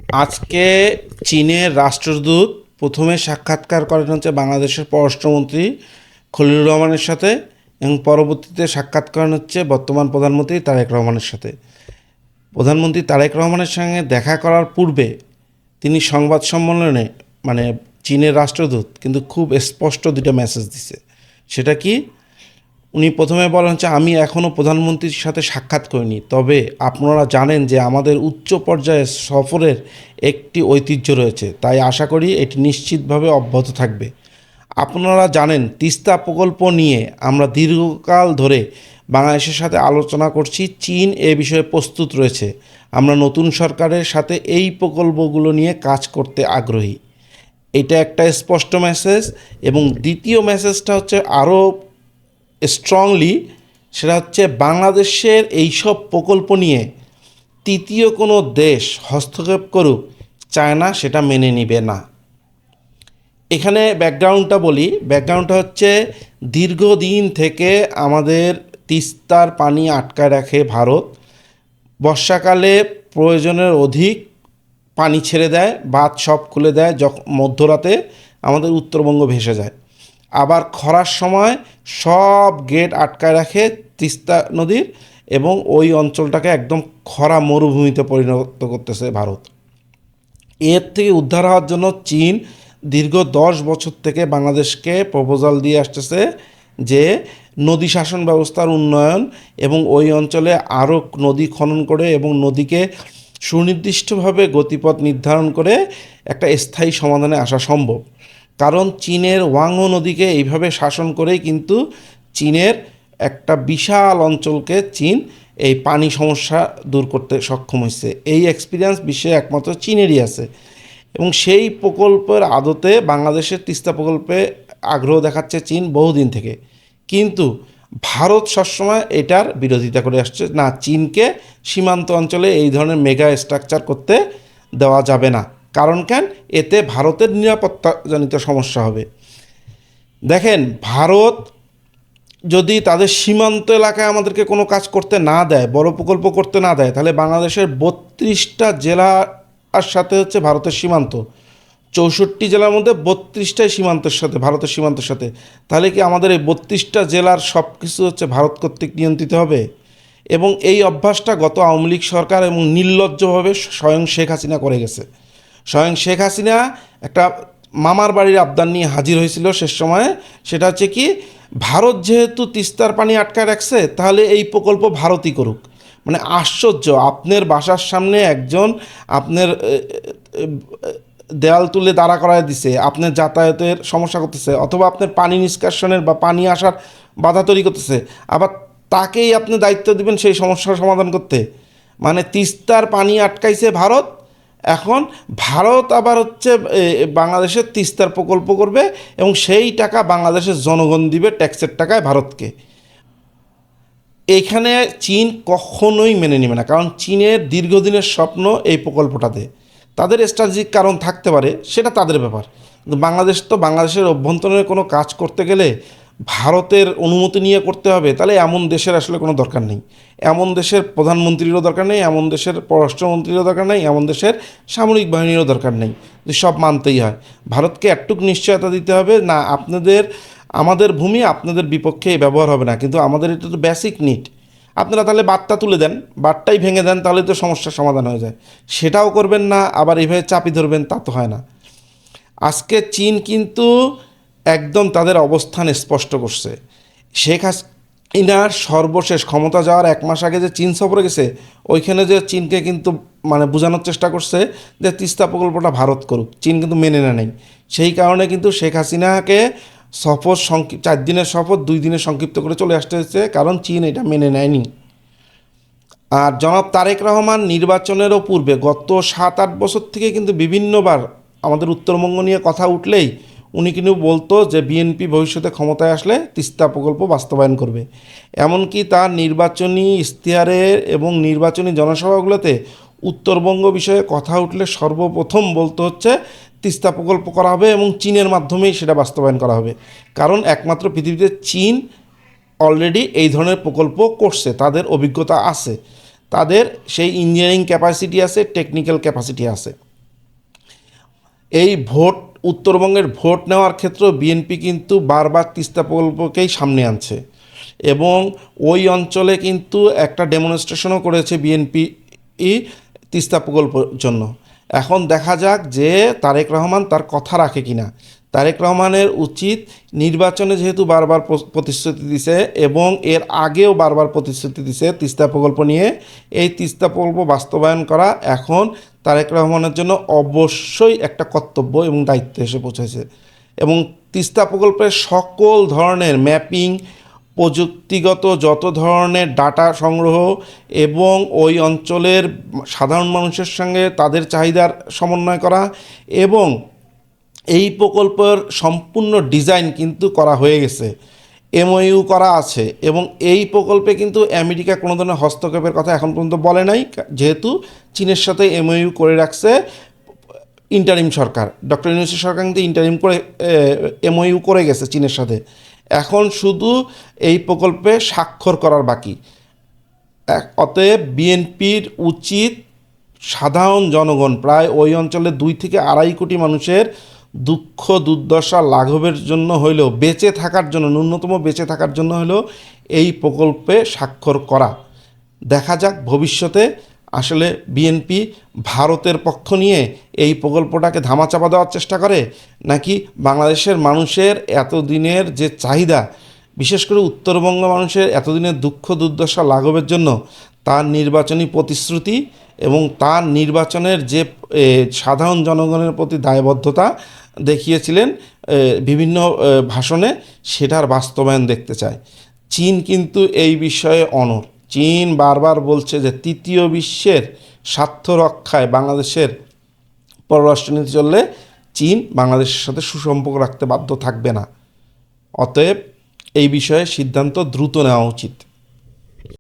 আজকে চীনের রাষ্ট্রদূত প্রথমে সাক্ষাৎকার করেন হচ্ছে বাংলাদেশের পররাষ্ট্রমন্ত্রী খলিলুর রহমানের সাথে, এবং পরবর্তীতে সাক্ষাৎ করেন হচ্ছে বর্তমান প্রধানমন্ত্রী তারেক রহমানের সাথে। প্রধানমন্ত্রী তারেক রহমানের সঙ্গে দেখা করার পূর্বে তিনি সংবাদ সম্মেলনে মানে চীনের রাষ্ট্রদূত কিন্তু খুব স্পষ্ট দুটো মেসেজ দিছে। সেটা কি? উনি প্রথমে বলেন হচ্ছে, আমি এখনও প্রধানমন্ত্রীর সাথে সাক্ষাৎ করিনি, তবে আপনারা জানেন যে আমাদের উচ্চ পর্যায়ের সফরের একটি ঐতিহ্য রয়েছে, তাই আশা করি এটি নিশ্চিতভাবে অব্যাহত থাকবে। আপনারা জানেন তিস্তা প্রকল্প নিয়ে আমরা দীর্ঘকাল ধরে বাংলাদেশের সাথে আলোচনা করছি। চীন এ বিষয়ে প্রস্তুত রয়েছে। আমরা নতুন সরকারের সাথে এই প্রকল্পগুলো নিয়ে কাজ করতে আগ্রহী। এটা একটা স্পষ্ট মেসেজ। এবং দ্বিতীয় মেসেজটা হচ্ছে আরও স্ট্রংলি, সেটা হচ্ছে বাংলাদেশের এইসব প্রকল্প নিয়ে তৃতীয় কোনো দেশ হস্তক্ষেপ করুক, চায়না সেটা মেনে নিবে না। এখানে ব্যাকগ্রাউন্ডটা বলি। ব্যাকগ্রাউন্ডটা হচ্ছে দীর্ঘদিন থেকে আমাদের তিস্তার পানি আটকায় রাখে ভারত। বর্ষাকালে প্রয়োজনের অধিক পানি ছেড়ে দেয়, বাঁধ সব খুলে দেয়, যখন মধ্যরাতে আমাদের উত্তরবঙ্গ ভেসে যায়। আবার খরার সময় সব গেট আটকায় রাখে তিস্তা নদীর, এবং ওই অঞ্চলটাকে একদম খরা মরুভূমিতে পরিণত করতেছে ভারত। এর থেকে উদ্ধার হওয়ার জন্য চীন দীর্ঘ 10 বছর থেকে বাংলাদেশকে প্রপোজাল দিয়ে আসতেছে যে নদী শাসন ব্যবস্থার উন্নয়ন এবং ওই অঞ্চলে আরও নদী খনন করে এবং নদীকে সুনির্দিষ্টভাবে গতিপথ নির্ধারণ করে একটা স্থায়ী সমাধানে আসা সম্ভব। কারণ চীনের ওয়াংহো নদীকে এইভাবে শাসন করেই কিন্তু চীনের একটা বিশাল অঞ্চলকে চীন এই পানি সমস্যা দূর করতে সক্ষম হয়েছে। এই এক্সপিরিয়েন্স বিশ্বে একমাত্র চীনেরই আছে। এবং সেই প্রকল্পের আদতে বাংলাদেশের তিস্তা প্রকল্পে আগ্রহ দেখাচ্ছে চীন বহুদিন থেকে। কিন্তু ভারত সবসময় এটার বিরোধিতা করে আসছে, না, চীনকে সীমান্ত অঞ্চলে এই ধরনের মেগা স্ট্রাকচার করতে দেওয়া যাবে না। কারণ কেন? এতে ভারতের নিরাপত্তাজনিত সমস্যা হবে। দেখেন, ভারত যদি তাদের সীমান্ত এলাকায় আমাদেরকে কোনো কাজ করতে না দেয়, বড় প্রকল্প করতে না দেয়, তাহলে বাংলাদেশের 32টা জেলার সাথে হচ্ছে ভারতের সীমান্ত। 64 জেলার মধ্যে 32টাই সীমান্তের সাথে, ভারতের সীমান্তের সাথে। তাহলে কি আমাদের এই 32টা জেলার সব কিছু হচ্ছে ভারত কর্তৃক নিয়ন্ত্রিত হবে? এবং এই অভ্যাসটা গত আওয়ামী লীগ সরকার এবং নির্লজ্জভাবে স্বয়ং শেখ হাসিনা করে গেছে। স্বয়ং শেখ হাসিনা একটা মামার বাড়ির আবদার নিয়ে হাজির হয়েছিল শেষ সময়ে। সেটা হচ্ছে কি, ভারত যেহেতু তিস্তার পানি আটকায় রাখছে, তাহলে এই প্রকল্প ভারতই করুক। মানে আশ্চর্য! আপনার বাসার সামনে একজন আপনার দেয়াল তুলে দাঁড়া করায় দিছে, আপনার যাতায়াতের সমস্যা করতেছে, অথবা আপনার পানি নিষ্কাশনের বা পানি আসার বাধা তৈরি করতেছে, আবার তাকেই আপনি দায়িত্ব দিবেন সেই সমস্যার সমাধান করতে। মানে তিস্তার পানি আটকাইছে ভারত, এখন ভারত আবার হচ্ছে বাংলাদেশের তিস্তার প্রকল্প করবে, এবং সেই টাকা বাংলাদেশের জনগণ দিবে ট্যাক্সের টাকায় ভারতকে। এখানে চীন কখনোই মেনে নেবে না, কারণ চীনের দীর্ঘদিনের স্বপ্ন এই প্রকল্পটাতে। তাদের স্ট্র্যাটেজিক কারণ থাকতে পারে, সেটা তাদের ব্যাপার। কিন্তু বাংলাদেশ তো, বাংলাদেশের অভ্যন্তরে কোনো কাজ করতে গেলে ভারতের অনুমতি নিয়ে করতে হবে, তাহলে এমন দেশের আসলে কোনো দরকার নেই। এমন দেশের প্রধানমন্ত্রীরও দরকার নেই, এমন দেশের পররাষ্ট্রমন্ত্রীরও দরকার নেই, এমন দেশের সামরিক বাহিনীরও দরকার নেই। যে সব মানতেই হয়। ভারতকে একটুক নিশ্চয়তা দিতে হবে, না, আপনাদের আমাদের ভূমি আপনাদের বিপক্ষে ব্যবহার হবে না, কিন্তু আমাদের এটা তো বেসিক নিড। আপনারা তাহলে বাঁধটা তুলে দেন, বাঁধটাই ভেঙে দেন, তাহলে তো সমস্যার সমাধান হয়ে যায়। সেটাও করবেন না, আবার এইভাবে চাপি ধরবেন, তা তো হয় না। আজকে চীন কিন্তু একদম তাদের অবস্থান স্পষ্ট করছে। শেখ হাসিনার সর্বশেষ ক্ষমতা যাওয়ার 1 মাস আগে যে চীন সফরে গেছে, ওইখানে যে চীনকে কিন্তু মানে বোঝানোর চেষ্টা করছে যে তিস্তা প্রকল্পটা ভারত করুক, চীন কিন্তু মেনে নেয়। সেই কারণে কিন্তু শেখ হাসিনাকে সফর 4 দিনের সফর 2 দিনে সংক্ষিপ্ত করে চলে আসতে হয়েছে, কারণ চীন এটা মেনে নেয়নি। আর জনাব তারেক রহমান নির্বাচনেরও পূর্বে গত 7-8 বছর থেকে কিন্তু বিভিন্নবার আমাদের উত্তরবঙ্গ নিয়ে কথা উঠলেই উনি কিন্তু বলতো যে বিএনপি ভবিষ্যতে ক্ষমতায় আসলে তিস্তা প্রকল্প বাস্তবায়ন করবে। এমনকি তার নির্বাচনী ইশতেহারে এবং নির্বাচনী জনসভাগুলোতে উত্তরবঙ্গ বিষয়ে কথা উঠলে সর্বপ্রথম বলতে হচ্ছে তিস্তা প্রকল্প করা হবে এবং চীনের মাধ্যমেই সেটা বাস্তবায়ন করা হবে। কারণ একমাত্র পৃথিবীতে চীন অলরেডি এই ধরনের প্রকল্প করছে, তাদের অভিজ্ঞতা আছে, তাদের সেই ইঞ্জিনিয়ারিং ক্যাপাসিটি আছে, টেকনিক্যাল ক্যাপাসিটি আছে। এই উত্তরবঙ্গের ভোট নেওয়ার ক্ষেত্রেও বিএনপি কিন্তু বারবার তিস্তা প্রকল্পকেই সামনে আনছে এবং ওই অঞ্চলে কিন্তু একটা ডেমনস্ট্রেশনও করেছে বিএনপি তিস্তা প্রকল্পের জন্য। এখন দেখা যাক যে তারেক রহমান তার কথা রাখে কিনা। তারেক রহমানের উচিত নির্বাচনে যেহেতু বারবার প্রতিশ্রুতি দিছে এবং এর আগেও বারবার প্রতিশ্রুতি দিছে তিস্তা প্রকল্প নিয়ে, এই তিস্তা প্রকল্প বাস্তবায়ন করা এখন তারেক রহমানের জন্য অবশ্যই একটা কর্তব্য এবং দায়িত্ব এসে পৌঁছেছে। এবং তিস্তা প্রকল্পের সকল ধরনের ম্যাপিং, প্রযুক্তিগত যত ধরনের ডাটা সংগ্রহ এবং ওই অঞ্চলের সাধারণ মানুষের সঙ্গে তাদের চাহিদার সমন্বয় করা এবং এই প্রকল্পের সম্পূর্ণ ডিজাইন কিন্তু করা হয়ে গেছে, এমওইউ করা আছে এবং এই প্রকল্পে কিন্তু আমেরিকা কোনো ধরনের হস্তক্ষেপের কথা এখন পর্যন্ত বলে নাই, যেহেতু চীনের সাথে এমওইউ করে রাখছে ইন্টারিম সরকার। ডক্টর ইউনূসের সরকার কিন্তু ইন্টারিম করে এমওইউ করে গেছে চীনের সাথে। এখন শুধু এই প্রকল্পে স্বাক্ষর করার বাকি। অতএব বিএনপির উচিত সাধারণ জনগণ, প্রায় ওই অঞ্চলে 2 থেকে 2.5 কোটি মানুষের দুঃখ দুর্দশা লাঘবের জন্য হইলেও, বেঁচে থাকার জন্য, ন্যূনতম বেঁচে থাকার জন্য হলেও এই প্রকল্পে স্বাক্ষর করা। দেখা যাক ভবিষ্যতে আসলে বিএনপি ভারতের পক্ষ নিয়ে এই প্রকল্পটাকে ধামাচাপা দেওয়ার চেষ্টা করে, নাকি বাংলাদেশের মানুষের এতদিনের যে চাহিদা, বিশেষ করে উত্তরবঙ্গ মানুষের এতদিনের দুঃখ দুর্দশা লাঘবের জন্য তার নির্বাচনী প্রতিশ্রুতি এবং তার নির্বাচনের যে সাধারণ জনগণের প্রতি দায়বদ্ধতা দেখিয়েছিলেন বিভিন্ন ভাষণে, সেটার বাস্তবায়ন দেখতে চায়। চীন কিন্তু এই বিষয়ে অনড়। চীন বারবার বলছে যে তৃতীয় বিশ্বের স্বার্থ রক্ষায় বাংলাদেশের পররাষ্ট্রনীতি চললে চীন বাংলাদেশের সাথে সুসম্পর্ক রাখতে বাধ্য থাকবে না। অতএব এই বিষয়ে সিদ্ধান্ত দ্রুত নেওয়া উচিত।